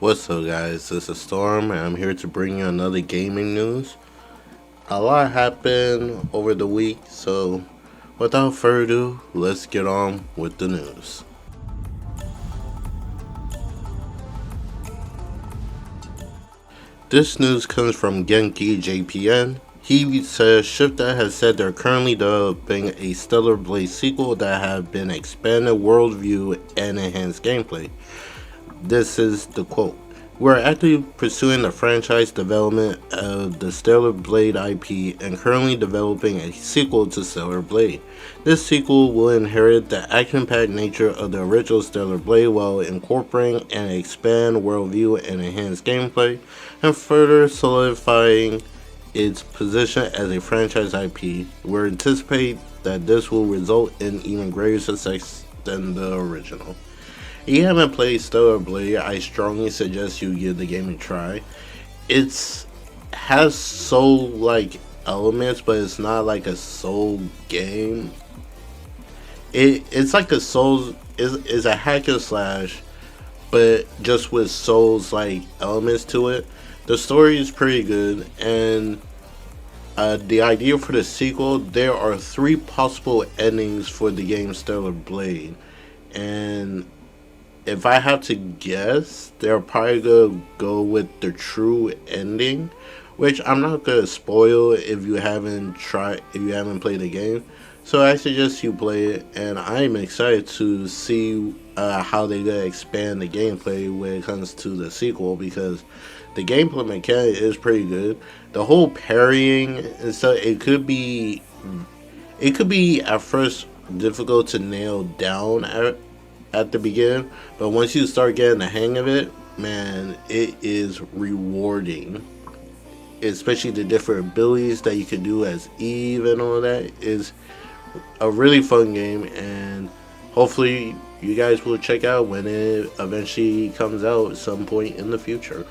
What's up, guys? This is Storm, and I'm here to bring you another gaming news. A lot happened over the week, so without further ado, let's get on with the news. This news comes from Genki JPN. He says Shifter has said they're currently developing a Stellar Blade sequel that have been expanded worldview and enhanced gameplay. This is the quote. We're actively pursuing the franchise development of the Stellar Blade IP and currently developing a sequel to Stellar Blade. This sequel will inherit the action-packed nature of the original Stellar Blade while incorporating an expanded worldview and enhanced gameplay, and further solidifying its position as a franchise IP. We anticipate that this will result in even greater success than the original. If you haven't played Stellar Blade, I strongly suggest you give the game a try. It has soul-like elements, but it's not like a soul game. It's like a soul is a hack and slash, but just with souls-like elements to it. The story is pretty good, and the idea for the sequel, there are 3 possible endings for the game Stellar Blade, and if I have to guess, they're probably gonna go with the true ending, which I'm not gonna spoil if you haven't played the game. So I suggest you play it, and I'm excited to see how they gonna expand the gameplay when it comes to the sequel, because the gameplay mechanic is pretty good. The whole parrying and stuff, it could be at first difficult to nail down at the beginning, but once you start getting the hang of it, man, it is rewarding. Especially the different abilities that you can do as Eve and all that is a really fun game, and hopefully you guys will check out when it eventually comes out at some point in the future.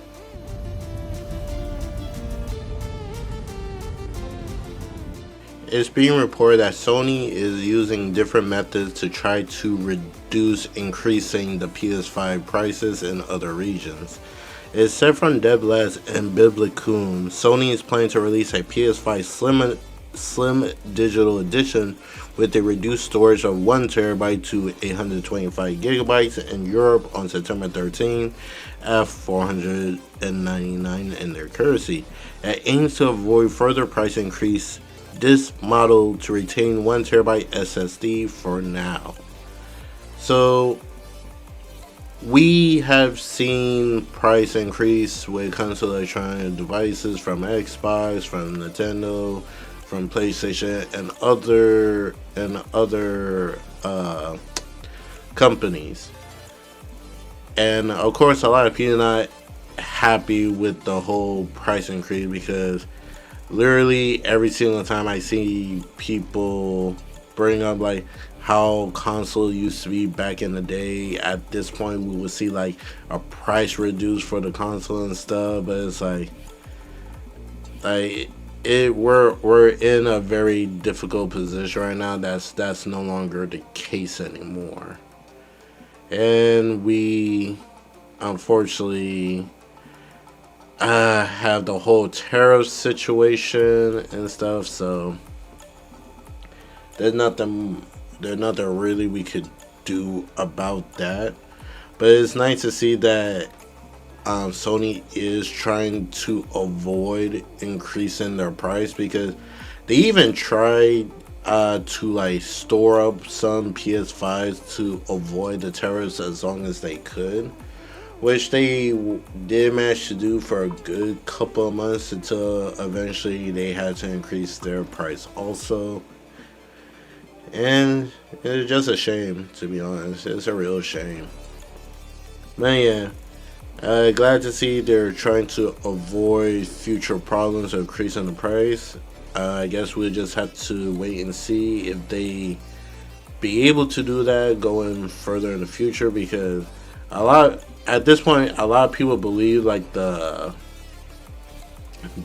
It's being reported that Sony is using different methods to try to reduce increasing the PS5 prices in other regions. It's said from Deblaz and Biblicum, Sony is planning to release a PS5 Slim Digital Edition with a reduced storage of 1TB to 825GB in Europe on September 13 at $499 in their currency. It aims to avoid further price increase this model to retain 1TB SSD for now. So we have seen price increase when it comes to electronic devices from Xbox, from Nintendo, from PlayStation, and other companies. And of course, a lot of people are not happy with the whole price increase, because literally every single time I see people bring up like how console used to be back in the day, at this point we would see like a price reduced for the console and stuff, but it's like we're in a very difficult position right now. That's no longer the case anymore, and we unfortunately have the whole tariff situation and stuff, so there's nothing really we could do about that. But it's nice to see that Sony is trying to avoid increasing their price, because they even tried to like store up some PS5s to avoid the tariffs as long as they could, which they did manage to do for a good couple of months until eventually they had to increase their price also. And it's just a shame, to be honest. It's a real shame. But yeah, glad to see they're trying to avoid future problems of increasing the price. I guess we'll just have to wait and see if they be able to do that going further in the future, because at this point, a lot of people believe like the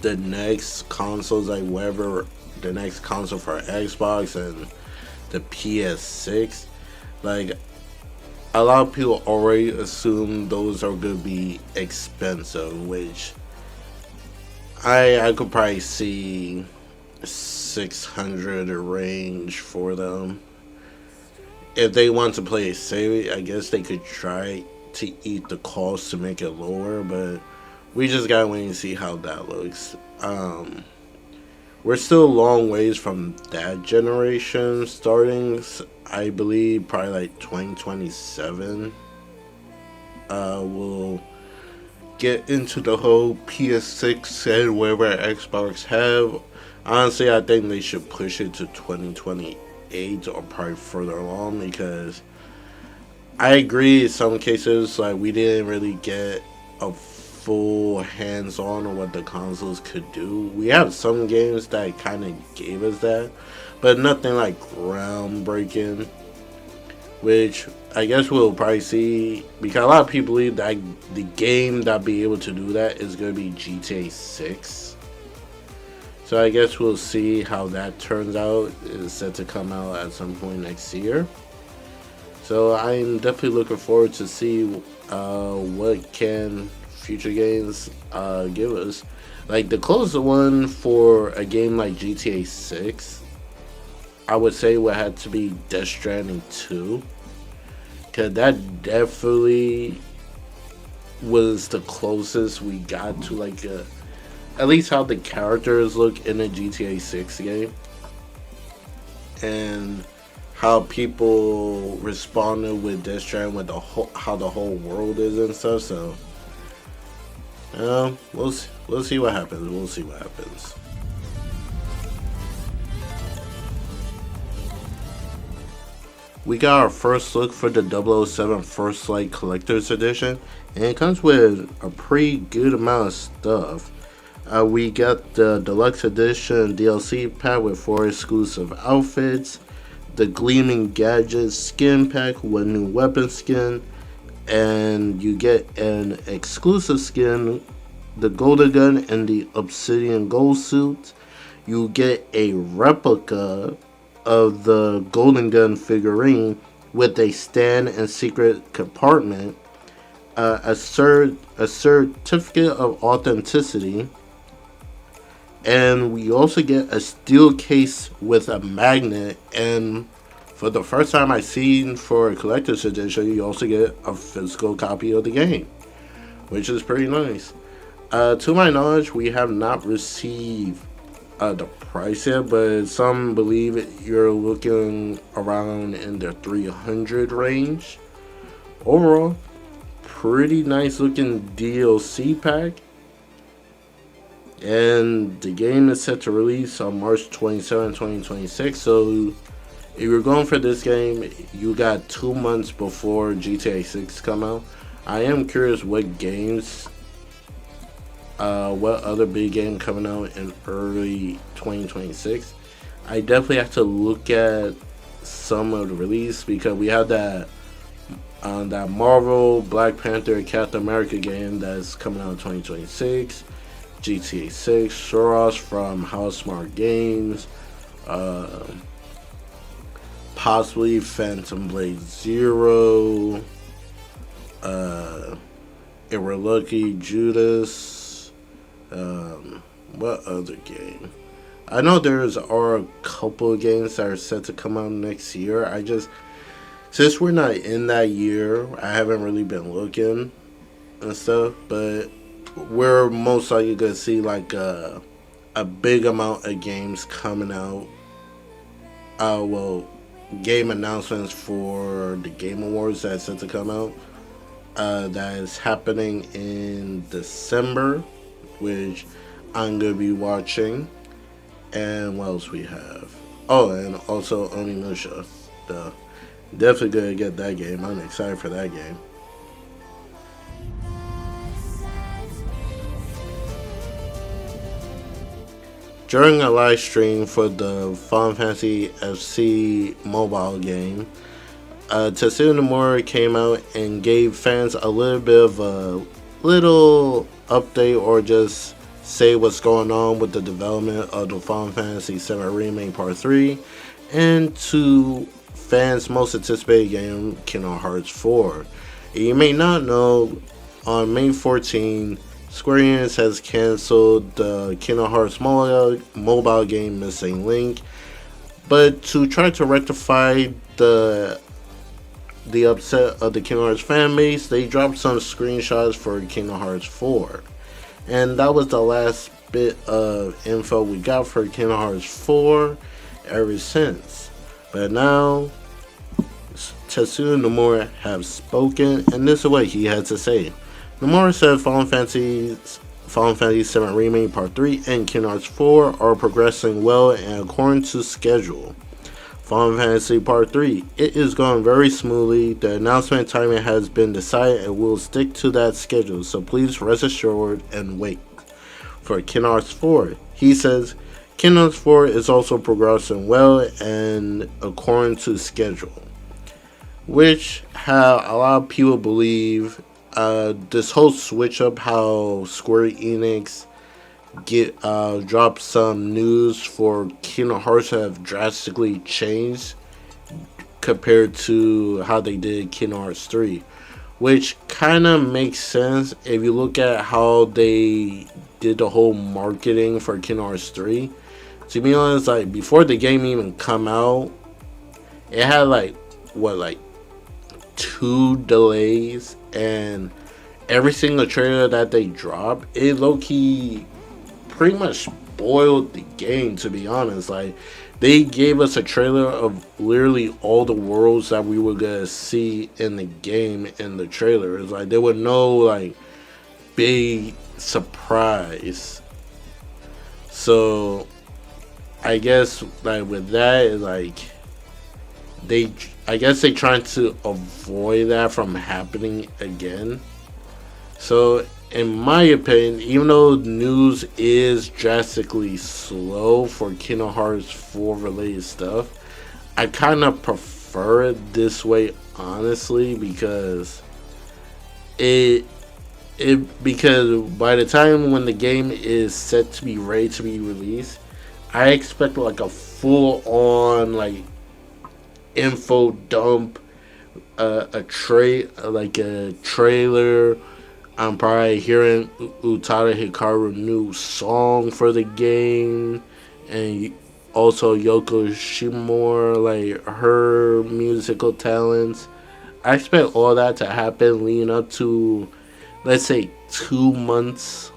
next consoles, like whatever the next console for Xbox and the PS6, like a lot of people already assume those are going to be expensive, which I could probably see 600 range for them. If they want to play it safe, I guess they could try to eat the cost to make it lower, but we just gotta wait and see how that looks. We're still a long ways from that generation starting. I believe probably like 2027. We'll get into the whole PS6 and whatever Xbox have. Honestly, I think they should push it to 2028 or probably further along, because I agree in some cases like we didn't really get a full hands-on on what the consoles could do. We have some games that kind of gave us that, but nothing like groundbreaking, which I guess we'll probably see, because a lot of people believe that the game that be able to do that is going to be GTA 6. So I guess we'll see how that turns out. It's set to come out at some point next year. So I'm definitely looking forward to see what can future games give us. Like the closest one for a game like GTA 6, I would say would have to be Death Stranding 2. Because that definitely was the closest we got to like at least how the characters look in a GTA 6 game. And how people responded with Death Stranding, with how the whole world is and stuff. So we'll see what happens. We'll see what happens. We got our first look for the 007 First Light Collector's Edition, and it comes with a pretty good amount of stuff. We got the Deluxe Edition DLC pack with 4 exclusive outfits, the Gleaming Gadgets skin pack with new weapon skin, and you get an exclusive skin, the Golden Gun and the Obsidian Gold suit. You get a replica of the Golden Gun figurine with a stand and secret compartment, a certificate of authenticity, and we also get a steel case with a magnet. And for the first time I've seen for a collector's edition, you also get a physical copy of the game, which is pretty nice. To my knowledge, we have not received the price yet, but some believe you're looking around in the 300 range. Overall, pretty nice looking DLC pack. And the game is set to release on March 27, 2026. So if you're going for this game, you got 2 months before GTA 6 come out. I am curious what games, what other big game coming out in early 2026. I definitely have to look at some of the release, because we have that Marvel, Black Panther, Captain America game that's coming out in 2026. GTA 6, Soros from House Smart Games, possibly Phantom Blade Zero, if we're lucky, Judas. What other game? I know are a couple of games that are set to come out next year. Since we're not in that year, I haven't really been looking and stuff, but we're most likely gonna see like a big amount of games coming out. Game announcements for the Game Awards that's set to come out. That is happening in December, which I'm gonna be watching. And what else we have? Oh, and also Onimusha. Definitely gonna get that game. I'm excited for that game. During a live stream for the Final Fantasy FC mobile game, Tetsuya Nomura came out and gave fans a little bit of a little update, or just say what's going on with the development of the Final Fantasy VII Remake Part 3, and to fans' most anticipated game, Kingdom Hearts 4. You may not know, on May 14, Square Enix has canceled the Kingdom Hearts mobile game Missing Link, but to try to rectify the upset of the Kingdom Hearts fan base, they dropped some screenshots for Kingdom Hearts 4. And that was the last bit of info we got for Kingdom Hearts 4 ever since. But now, Tetsuya Nomura have spoken, and this is what he had to say. Nomura said Final Fantasy VII Remake Part 3 and Kingdom Hearts 4 are progressing well and according to schedule. Final Fantasy Part 3, it is going very smoothly. The announcement timing has been decided and we'll stick to that schedule, so please rest assured and wait. For Kingdom Hearts 4, he says, Kingdom Hearts 4 is also progressing well and according to schedule. Which how a lot of people believe this whole switch up how Square Enix drop some news for Kingdom Hearts have drastically changed compared to how they did Kingdom Hearts 3, which kind of makes sense if you look at how they did the whole marketing for Kingdom Hearts 3. To be honest, like before the game even come out, it had like 2 delays, and every single trailer that they drop, it low-key pretty much spoiled the game, to be honest. Like, they gave us a trailer of literally all the worlds that we were gonna see in the game in the trailer. It's like there were no like big surprise. So I guess like with that, like I guess they trying to avoid that from happening again. So in my opinion, even though news is drastically slow for Kingdom Hearts 4 related stuff, I kind of prefer it this way, honestly, because because by the time when the game is set to be ready to be released, I expect like a full on like info dump, a trailer. I'm probably hearing Utada Hikaru's new song for the game, and also Yoko Shimomura, like her musical talents. I expect all that to happen leading up to, let's say, 2 months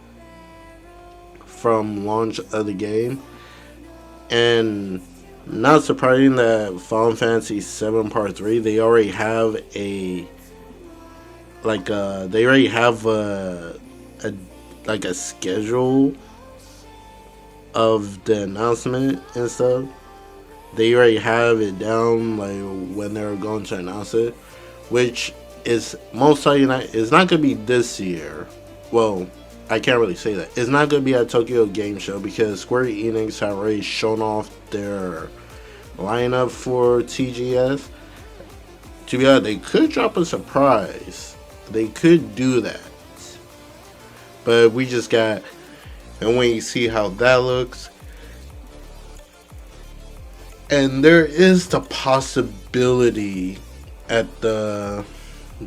from launch of the game. And not surprising that Final Fantasy VII Part 3, they already have a schedule of the announcement and stuff. They already have it down, like when they're going to announce it, which is most likely it's not gonna be this year. Well, I can't really say that. It's not gonna be at Tokyo Game Show because Square Enix have already shown off their lineup for TGS. To be honest, they could drop a surprise. They could do that, but we just got, and when you see how that looks, and there is the possibility at the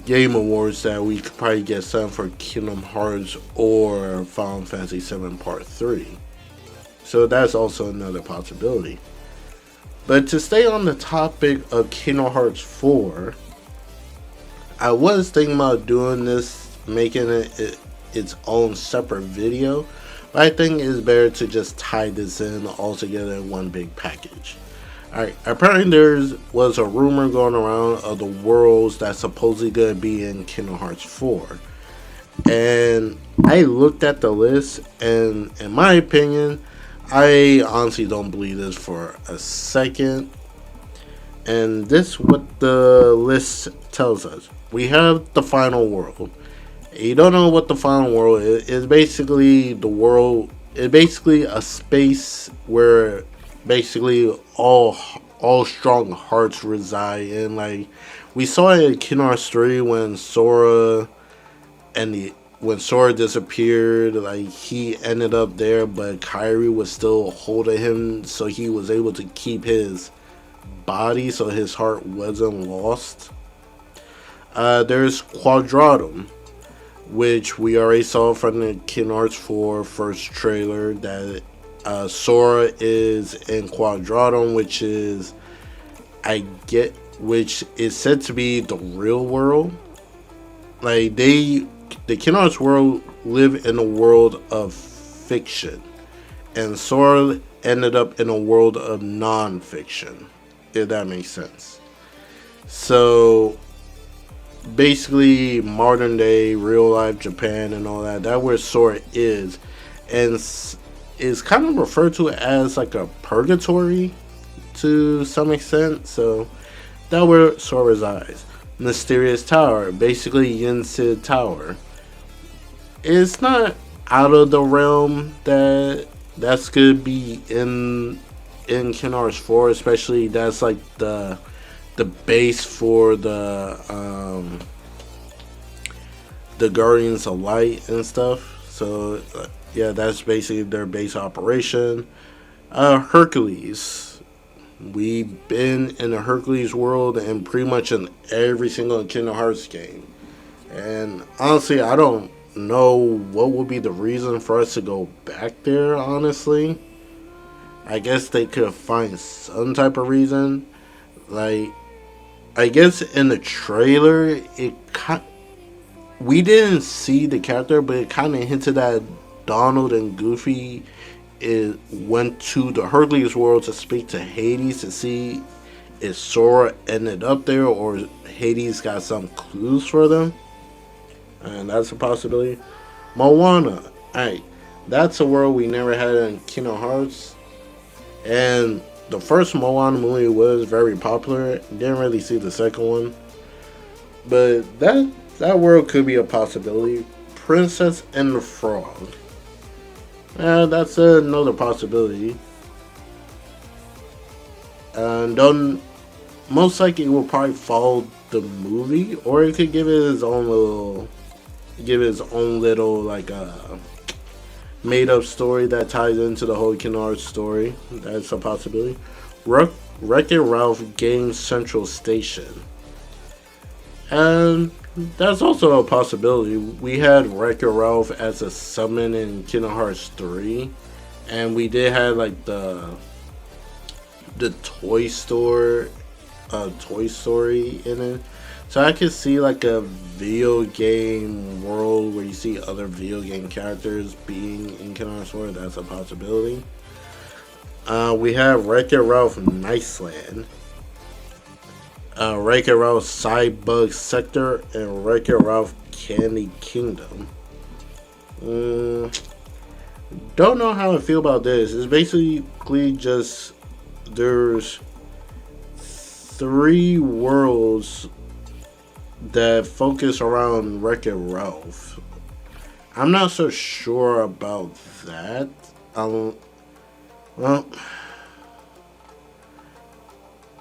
Game Awards that we could probably get something for Kingdom Hearts or Final Fantasy VII Part 3. So that's also another possibility. But to stay on the topic of Kingdom Hearts 4, I was thinking about doing this, making it its own separate video, but I think it's better to just tie this in all together in one big package. Alright, apparently there was a rumor going around of the worlds that's supposedly going to be in Kingdom Hearts 4. And I looked at the list, and in my opinion, I honestly don't believe this for a second. And this is what the list tells us. We have the final world. You don't know what the final world is. It's basically the world. It's basically a space where basically all strong hearts reside in. Like we saw it in Kingdom Hearts 3 when Sora disappeared, like he ended up there, but Kairi was still holding him, so he was able to keep his body, so his heart wasn't lost. There's Quadratum, which we already saw from the Kingdom Hearts 4 first trailer, that Sora is in Quadratum, which is said to be the real world. Like the Kingdom Hearts world live in a world of fiction, and Sora ended up in a world of non-fiction, if that makes sense. So basically modern day real life Japan and all that, that where Sora is, and is kind of referred to as like a purgatory to some extent. So that where Sora resides. Mysterious Tower, basically Yin Sid Tower. It's not out of the realm that's could be in Kingdom Hearts 4, especially that's like the base for the Guardians of Light and stuff. So yeah, that's basically their base operation. Hercules. We've been in the Hercules world and pretty much in every single Kingdom Hearts game. And honestly, I don't know what would be the reason for us to go back there, honestly. I guess they could find some type of reason. Like, I guess in the trailer, we didn't see the character, but it kind of hinted that Donald and Goofy went to the Hercules world to speak to Hades to see if Sora ended up there or Hades got some clues for them. And that's a possibility. Moana. Alright, that's a world we never had in Kingdom Hearts. And the first Moana movie was very popular. Didn't really see the second one. But that world could be a possibility. Princess and the Frog. That's another possibility. And don't most likely it will probably follow the movie, or it could give it its own little like made up story that ties into the whole Kingdom Hearts story. That's a possibility. Wreck-It Ralph Game Central Station. And that's also a possibility. We had Wreck-It Ralph as a summon in Kingdom Hearts 3. And we did have like the toy store Toy Story in it. So I could see like a video game world where you see other video game characters being in Kingdom Hearts 4. That's a possibility. We have Wreck-It Ralph Niceland, Wreck-It Ralph Cybug Sector, and Wreck-It Ralph Candy Kingdom. Don't know how I feel about this. It's basically just there's 3 worlds that focus around Wreck-It Ralph. I'm not so sure about that. Well,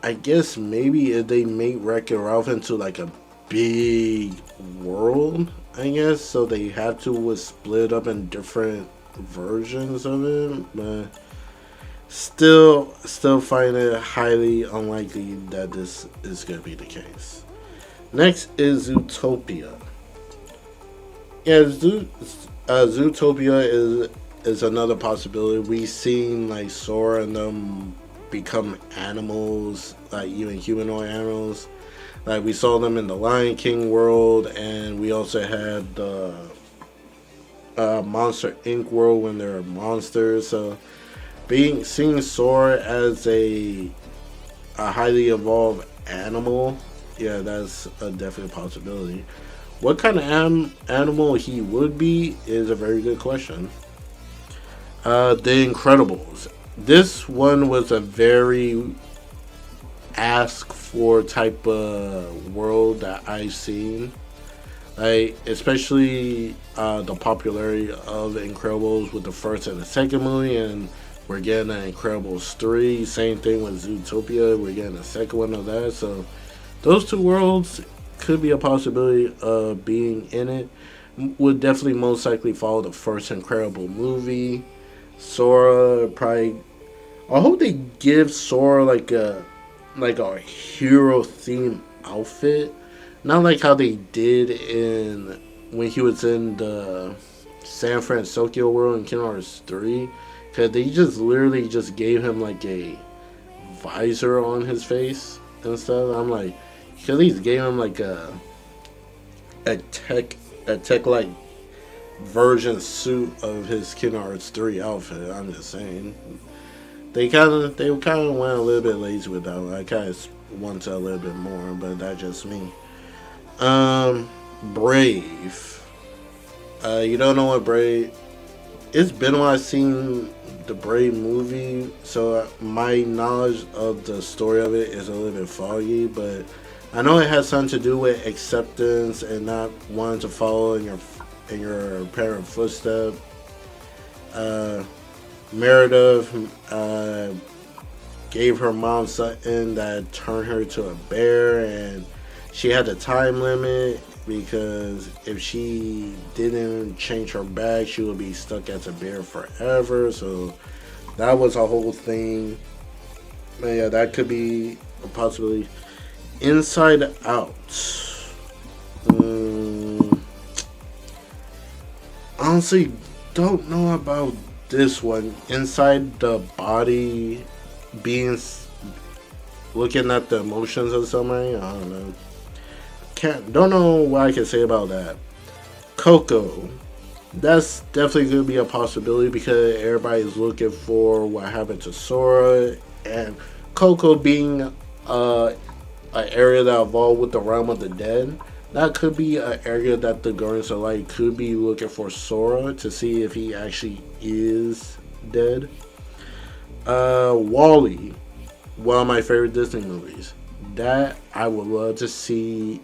I guess maybe if they make Wreck-It Ralph into like a big world, I guess, so they have to split up in different versions of it, but still find it highly unlikely that this is going to be the case. Next is Zootopia. Yeah, Zootopia is another possibility. We've seen like Sora and them become animals, like even humanoid animals. Like we saw them in the Lion King world, and we also had the Monster Inc. world when they're monsters. So seeing Sora as a highly evolved animal, yeah, that's a definite possibility. What kind of animal he would be is a very good question. The Incredibles. This one was a very ask for type of world that I've seen. Like, especially the popularity of Incredibles with the first and the second movie, and we're getting an Incredibles 3. Same thing with Zootopia. We're getting a second one of that. So those 2 worlds could be a possibility of being in it. Would definitely most likely follow the first Incredible movie. Sora probably. I hope they give Sora like a like a hero theme outfit, not like how they did in when he was in the San Francisco world in Kingdom Hearts 3, because they just literally just gave him like a visor on his face and stuff. I'm like, you could at least gave him like a tech a tech like version suit of his Kingdom Hearts 3 outfit. I'm just saying. They kind of went a little bit lazy with that one. I kind of wanted a little bit more, but that's just me. Brave. You don't know what Brave? It's been a while I've seen the Brave movie, so my knowledge of the story of it is a little bit foggy. But I know it has something to do with acceptance and not wanting to follow in your parents' footsteps. Uh, Meredith gave her mom something that turned her to a bear, and she had a time limit because if she didn't change her bag, she would be stuck as a bear forever. So that was a whole thing. But yeah, that could be a possibility. Inside Out. Honestly, don't know about this one. Inside the body, being looking at the emotions of somebody. I don't know. Don't know what I can say about that. Coco. That's definitely going to be a possibility because everybody's looking for what happened to Sora, and Coco being an area that evolved with the realm of the dead. That could be an area that the Guardians of Light could be looking for Sora to see if he actually is dead. Wall-E, one of my favorite Disney movies. That I would love to see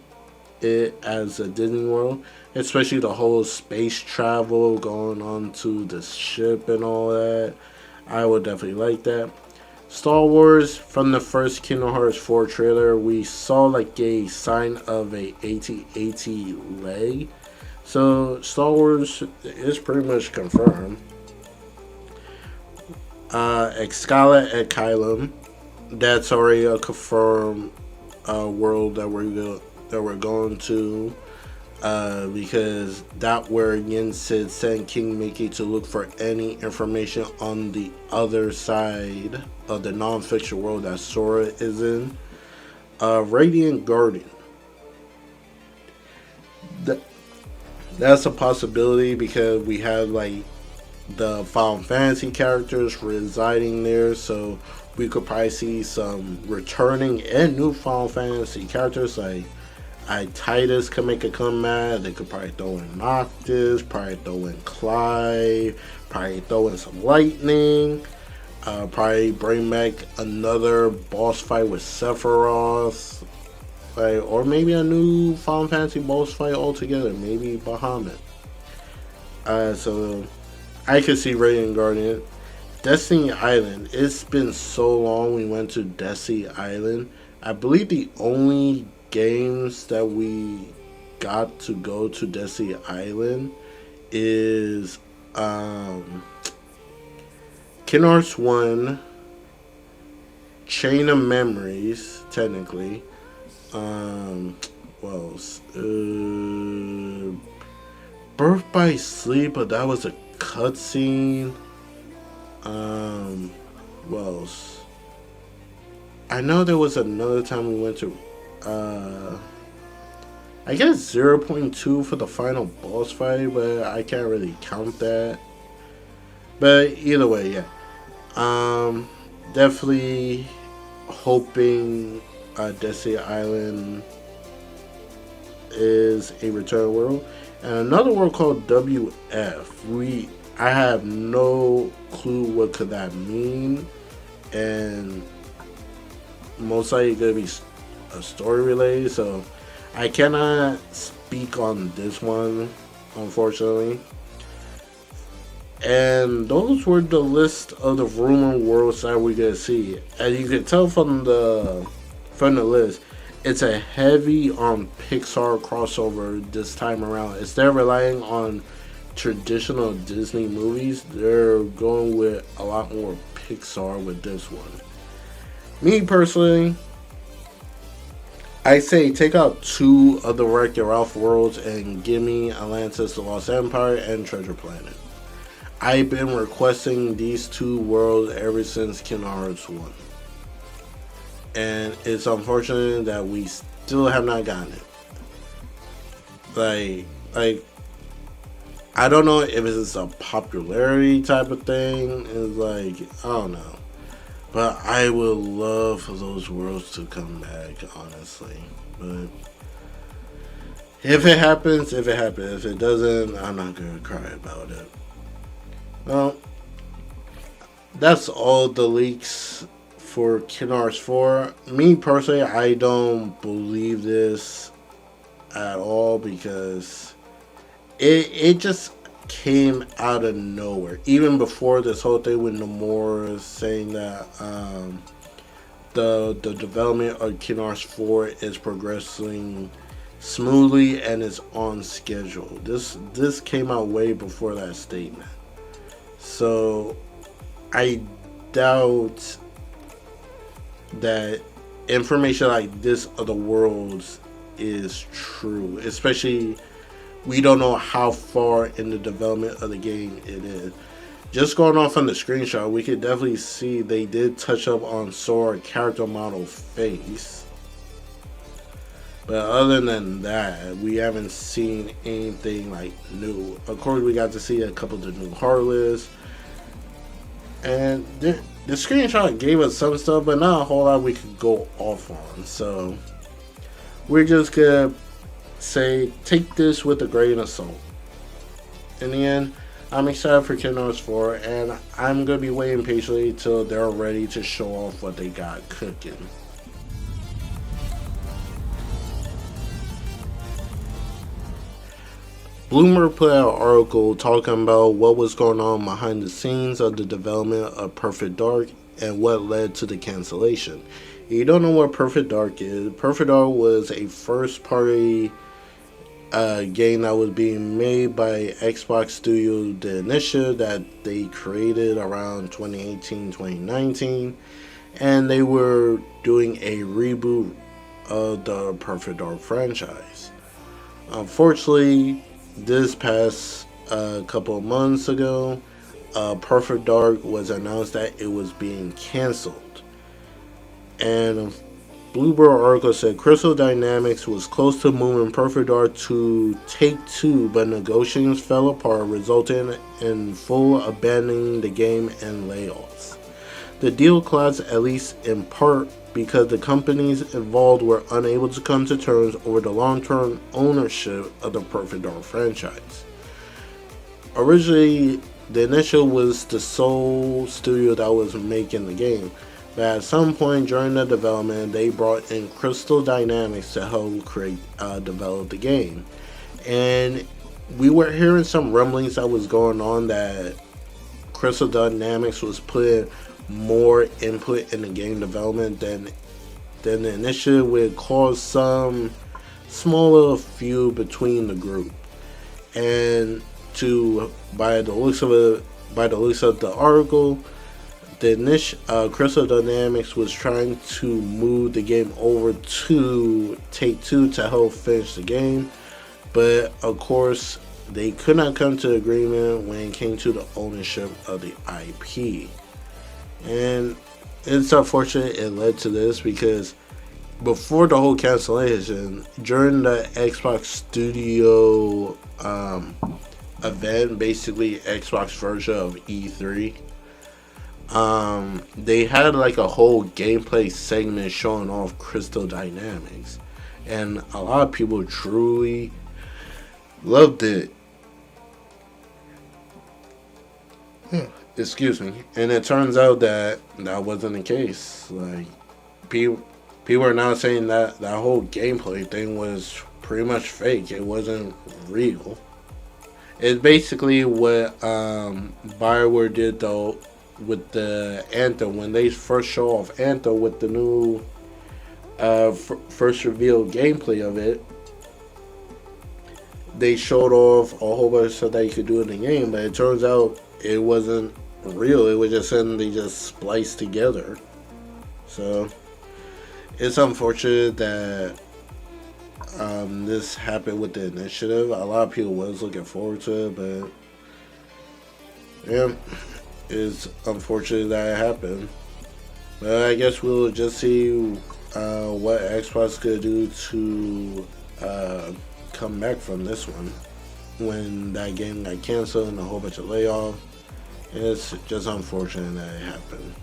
it as a Disney World, especially the whole space travel going on to the ship and all that. I would definitely like that. Star Wars, from the first Kingdom Hearts 4 trailer, we saw like a sign of a AT-AT leg. So Star Wars is pretty much confirmed. Excala at Kylum, that's already a confirmed world that we're going to. Because that where Yin Sid sent King Mickey to look for any information on the other side of the non-fiction world that Sora is in. Radiant Guardian. That's a possibility because we have like the Final Fantasy characters residing there, so we could probably see some returning and new Final Fantasy characters like Titus could make a comeback. They could probably throw in Noctis, probably throw in Clive, probably throw in some Lightning, probably bring back another boss fight with Sephiroth, like, or maybe a new Final Fantasy boss fight altogether, maybe Bahamut. So I could see Radiant Guardian. Destiny Island. It's been so long we went to Destiny Island. I believe the only games that we got to go to Destiny Island is Kingdom Hearts 1, Chain of Memories, technically. What else? Birth by Sleep, but that was a cutscene. What else? I know there was another time we went to I guess 0.2 for the final boss fight, but I can't really count that. But either way, yeah. Definitely hoping Destiny Island is a return world. And another world called WF. I have no clue what could that mean. And most likely gonna be a story related, so I cannot speak on this one, unfortunately. And those were the list of the rumor worlds that we gonna see. As you can tell from the list, it's a heavy on Pixar crossover this time around. Instead of relying on traditional Disney movies, they're going with a lot more Pixar with this one. Me personally, I say take out two of the Wreck-It Ralph worlds and give me Atlantis, the Lost Empire, and Treasure Planet. I've been requesting these two worlds ever since Kingdom Hearts 1. And it's unfortunate that we still have not gotten it. Like, I don't know if it's a popularity type of thing. It's like, I don't know. But I would love for those worlds to come back, honestly. But if it happens, if it happens. If it doesn't, I'm not going to cry about it. Well, that's all the leaks for Kingdom Hearts 4. Me personally, I don't believe this at all because it just came out of nowhere. Even before this whole thing with Nomura saying that the development of Kingdom Hearts 4 is progressing smoothly and is on schedule. This came out way before that statement. So I doubt that information like this of the worlds is true, especially we don't know how far in the development of the game it is. Just going off on the screenshot, we could definitely see they did touch up on Sora character model face. But other than that, we haven't seen anything like new. Of course, we got to see a couple of the new Heartless. And the screenshot gave us some stuff, but not a whole lot we could go off on. So we're just gonna say take this with a grain of salt. In the end, I'm excited for Kingdom Hearts 4, and I'm gonna be waiting patiently till they're ready to show off what they got cooking. Bloomberg put out an article talking about what was going on behind the scenes of the development of Perfect Dark and what led to the cancellation. If you don't know what Perfect Dark is, Perfect Dark was a first-party game that was being made by Xbox Studio The Initiative that they created around 2018-2019, and they were doing a reboot of the Perfect Dark franchise. Unfortunately, this past couple of months ago, Perfect Dark was announced that it was being canceled. And Bloomberg article said Crystal Dynamics was close to moving Perfect Dark to Take-Two, but negotiations fell apart, resulting in full abandoning the game and layoffs. The deal collapsed at least in part because the companies involved were unable to come to terms over the long-term ownership of the Perfect Dark franchise. Originally, the initial was the sole studio that was making the game, but at some point during the development, they brought in Crystal Dynamics to help develop the game. And we were hearing some rumblings that was going on that Crystal Dynamics was putting more input in the game development than the initiative would cause some smaller feud between the group. And by the looks of the article, Crystal Dynamics was trying to move the game over to Take-Two to help finish the game, but of course they could not come to agreement when it came to the ownership of the IP. And it's unfortunate it led to this because before the whole cancellation, during the Xbox Studio event, basically Xbox version of E3, they had like a whole gameplay segment showing off Crystal Dynamics, and a lot of people truly loved it. Excuse me. And it turns out that wasn't the case. Like, people are now saying that whole gameplay thing was pretty much fake. It wasn't real. It's basically what BioWare did though with the Anthem, when they first show off Anthem with the new first revealed gameplay of it. They showed off a whole bunch of stuff that you could do in the game, but it turns out it wasn't real. It was just something they just spliced together. So it's unfortunate that this happened with the initiative. A lot of people was looking forward to it, but yeah, it's unfortunate that it happened. But I guess we'll just see what Xbox could do to come back from this one when that game got canceled and a whole bunch of layoffs. It's just unfortunate that it happened.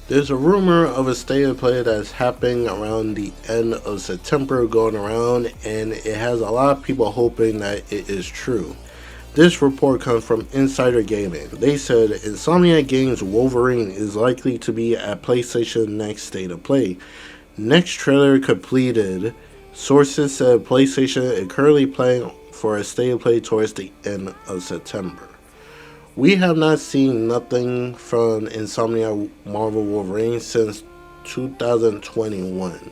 There's a rumor of a state of play that's happening around the end of September going around, and it has a lot of people hoping that it is true. This report comes from Insider Gaming. They said Insomniac Games' Wolverine is likely to be at PlayStation Next State of Play. Next trailer completed. Sources said PlayStation is currently planning for a state of play towards the end of September. We have not seen nothing from Insomniac Marvel Wolverine since 2021.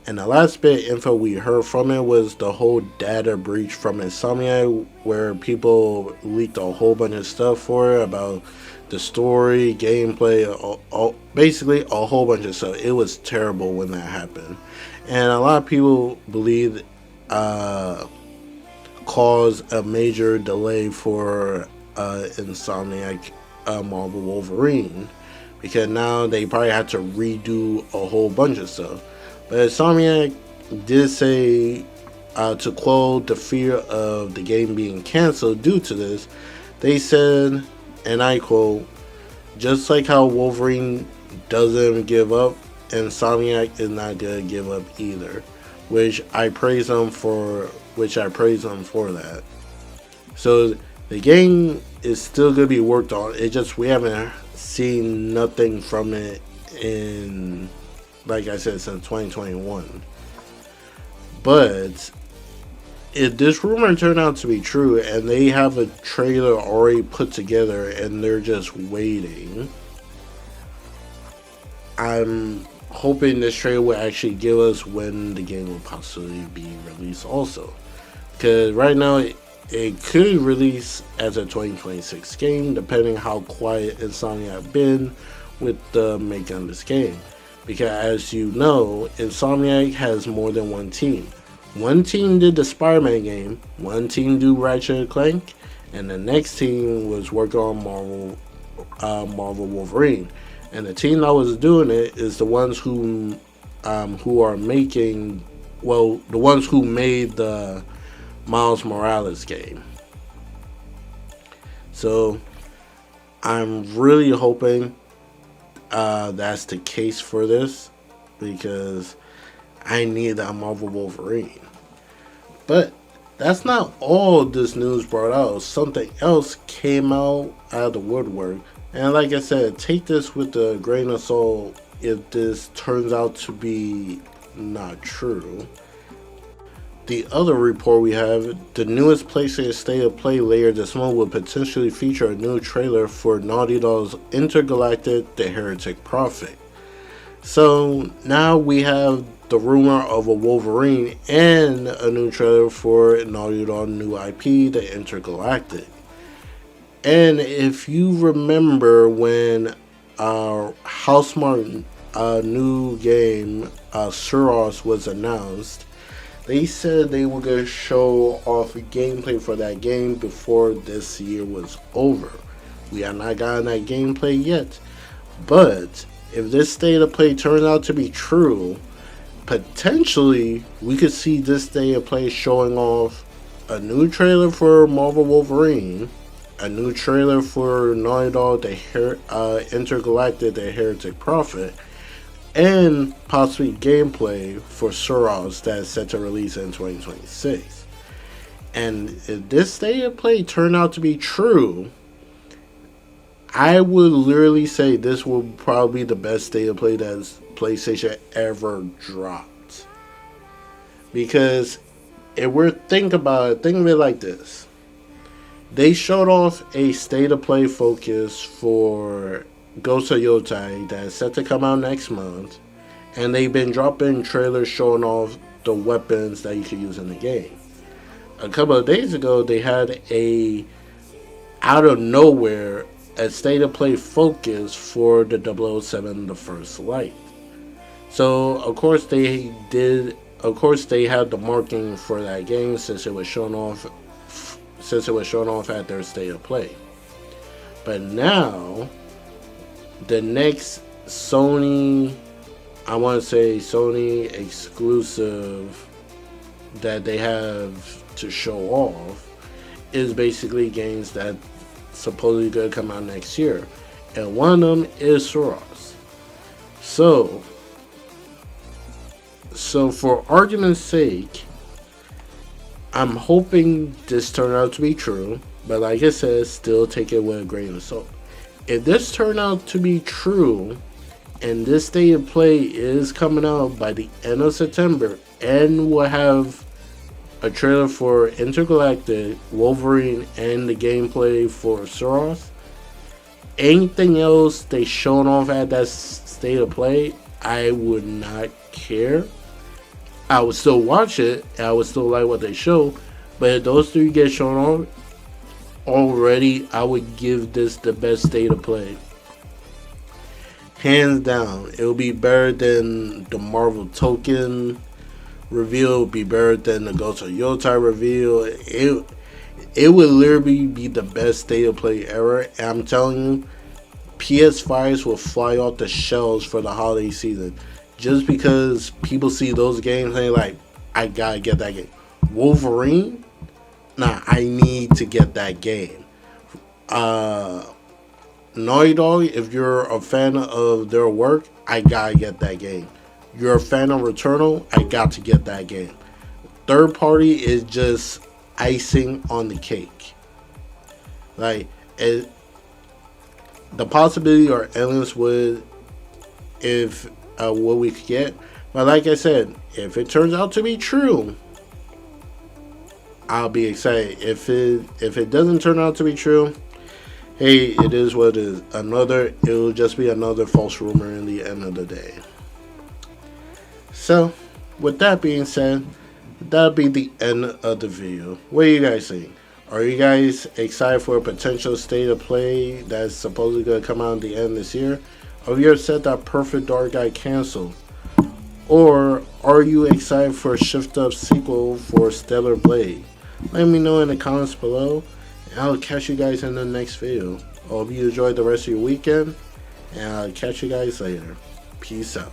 And the last bit of info we heard from it was the whole data breach from Insomniac, where people leaked a whole bunch of stuff for it about the story, gameplay, basically a whole bunch of stuff. It was terrible when that happened. And a lot of people believe caused a major delay for Insomniac Marvel Wolverine, because now they probably had to redo a whole bunch of stuff. But Insomniac did say, to quote the fear of the game being canceled due to this, they said, and I quote, "Just like how Wolverine doesn't give up, Insomniac is not gonna give up either," which I praise them for. That. So the game is still gonna be worked on. It just we haven't seen nothing from it in, like I said, since 2021. But if this rumor turned out to be true and they have a trailer already put together and they're just waiting, I'm hoping this trailer will actually give us when the game will possibly be released also. Because right now it could release as a 2026 game, depending how quiet Insomniac been with the making of this game. Because as you know, Insomniac has more than one team. One team did the Spider-Man game, one team do Ratchet & Clank, and the next team was working on Marvel Wolverine. And the team that was doing it is the ones who are making, well, the ones who made the Miles Morales game. So I'm really hoping that's the case for this, because I need that Marvel Wolverine. But that's not all this news brought out. Something else came out of the woodwork. And like I said, take this with a grain of salt if this turns out to be not true. The other report we have, the newest PlayStation State of Play later this month will potentially feature a new trailer for Naughty Dog's Intergalactic: The Heretic Prophet. So now we have the rumor of a Wolverine and a new trailer for Naughty Dog's new IP, The Intergalactic. And if you remember when Housemarque new game Suros was announced, they said they were going to show off gameplay for that game before this year was over. We have not gotten that gameplay yet. But if this state of play turns out to be true, potentially we could see this state of play showing off a new trailer for Marvel Wolverine, a new trailer for Naughty Dog, Intergalactic: The Heretic Prophet, and possibly gameplay for Suros that is set to release in 2026. And if this state of play turned out to be true, I would literally say this will probably be the best state of play that PlayStation ever dropped. Because if we're think of it like this. They showed off a state of play focus for Ghost of Yotai that is set to come out next month, and they've been dropping trailers showing off the weapons that you can use in the game. A couple of days ago, they had a out of nowhere a state of play focus for the 007 The First Light. So of course they did. Of course they had the marketing for that game since it was shown off. Since it was shown off at their state of play. But now, the next Sony, I want to say Sony exclusive that they have to show off is basically games that supposedly going to come out next year. And one of them is Soros. So for argument's sake, I'm hoping this turned out to be true. But like I said, still take it with a grain of salt. If this turned out to be true, and this state of play is coming out by the end of September, and we'll have a trailer for Intergalactic, Wolverine, and the gameplay for Soros, anything else they shown off at that state of play, I would not care. I would still watch it, and I would still like what they show, but if those three get shown off, already I would give this the best state of play. Hands down. It will be better than the Marvel token reveal. It will be better than the Ghost of Yotai reveal. It would literally be the best state of play ever. And I'm telling you, PS5s will fly off the shelves for the holiday season. Just because people see those games and they're like, I gotta get that game. Wolverine? Nah, I need to get that game. Naughty Dog, if you're a fan of their work, I gotta get that game. You're a fan of Returnal, I got to get that game. Third party is just icing on the cake. Like, the possibility are endless with if what we could get. But like I said, if it turns out to be true, I'll be excited. If it doesn't turn out to be true, hey, it is what it is. It'll just be another false rumor in the end of the day. So, with that being said, that'll be the end of the video. What do you guys think? Are you guys excited for a potential state of play that's supposedly going to come out at the end of this year? Or are you upset that Perfect Dark got canceled? Or are you excited for a shift up sequel for Stellar Blade? Let me know in the comments below, and I'll catch you guys in the next video. I hope you enjoyed the rest of your weekend, and I'll catch you guys later. Peace out.